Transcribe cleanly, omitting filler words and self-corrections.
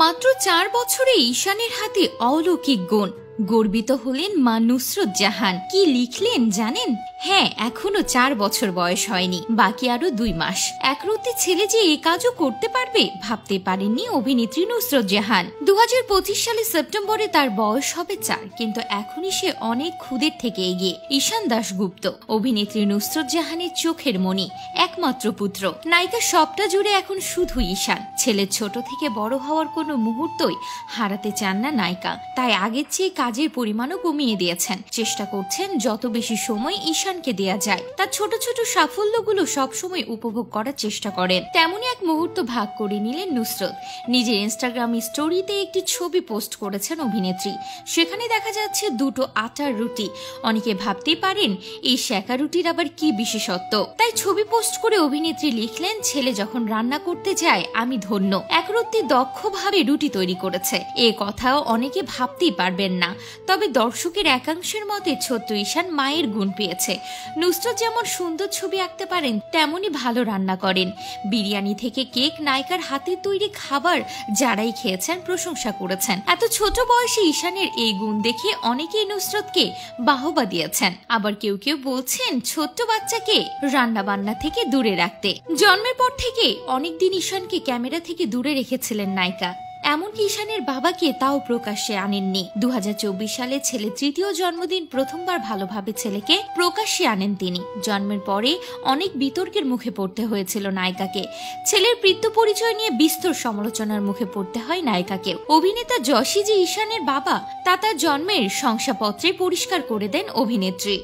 মাত্র 4 বছরে ঈশানের হাতে অলৌকিক গুণ। গর্বিত হলেন মা নুসরত জাহান। কি লিখলেন জানেন? হ্যাঁ, এখনো 4 বছর বয়স হয়নি, বাকি আরো 2 মাস। একরত্তি ছেলে যে এই কাজও করতে পারবে ভাবতে পারেননি অভিনেত্রী নুসরত জাহান। 2025 সালে সেপ্টেম্বরে তার বয়স হবে 4, কিন্তু এখনই সে অনেক খুদের থেকে এগিয়ে। ঈশান দাশগুপ্ত অভিনেত্রী নুসরত জাহানের চোখের মণি, একমাত্র পুত্র। নায়িকা সবটা জুড়ে এখন শুধু ঈশান। ছেলের ছোট থেকে বড় হওয়ার কোনো মুহূর্তই হারাতে চান না নায়িকা, তাই আগের চেয়ে কাজের পরিমাণও কমিয়ে দিয়েছেন। চেষ্টা করছেন যত বেশি সময় ঈশানকে দেয়া যায় তার ছোট ছোট সাফল্যগুলো সবসময় উপভোগ করার চেষ্টা করেন। তেমনই এক মুহূর্ত ভাগ করে নিলেন নুসরত। নিজের ইনস্টাগ্রাম স্টোরিতে একটি ছবি পোস্ট করেছেন অভিনেত্রী। সেখানে দেখা যাচ্ছে 2টো আটার রুটি। অনেকে ভাবতেই পারেন এই সেকা রুটির আবার কি বিশেষত্ব, তাই ছবি পোস্ট করে অভিনেত্রী লিখলেন, ছেলে যখন রান্না করতে যায় আমি ধন্য, একরত্তি দক্ষভাবে রুটি তৈরি করেছে। এ কথাও অনেকে ভাবতেই পারবেন না। তবে দর্শকের একাংশের মতে ছোট্ট ঈশান মায়ের গুণ পেয়েছে। নুসরত যেমন সুন্দর ছবি আঁকতে পারেন, তেমনই ভালো রান্না করেন। বিরিয়ানি থেকে কেক, নায়িকার হাতে তৈরি খাবার যারাই খেয়েছেন প্রশংসা করেছেন। এত ছোট বয়সে ঈশানের এই গুণ দেখে অনেকেই নুসরতকে বাহবা দিয়েছেন। আবার কেউ কেউ বলছেন ছোট্ট বাচ্চাকে রান্না বান্না থেকে দূরে রাখতে। জন্মের পর থেকে অনেকদিন ঈশানকে ক্যামেরা থেকে দূরে রেখেছিলেন নায়িকা, এমনকি ঈশানের বাবাকে তাও প্রকাশ্যে আনেননি। 2024 সালে ছেলের 3য় জন্মদিন প্রথমবার ভালোভাবে ছেলেকে প্রকাশ্যে আনেন তিনি। জন্মের পরে অনেক বিতর্কের মুখে পড়তে হয়েছিল নায়িকাকে। ছেলের মৃত্যু পরিচয় নিয়ে বিস্তর সমালোচনার মুখে পড়তে হয় নায়িকাকে। অভিনেতা যশী যে ঈশানের বাবা তা তার জন্মের শংসাপত্রে পরিষ্কার করে দেন অভিনেত্রী।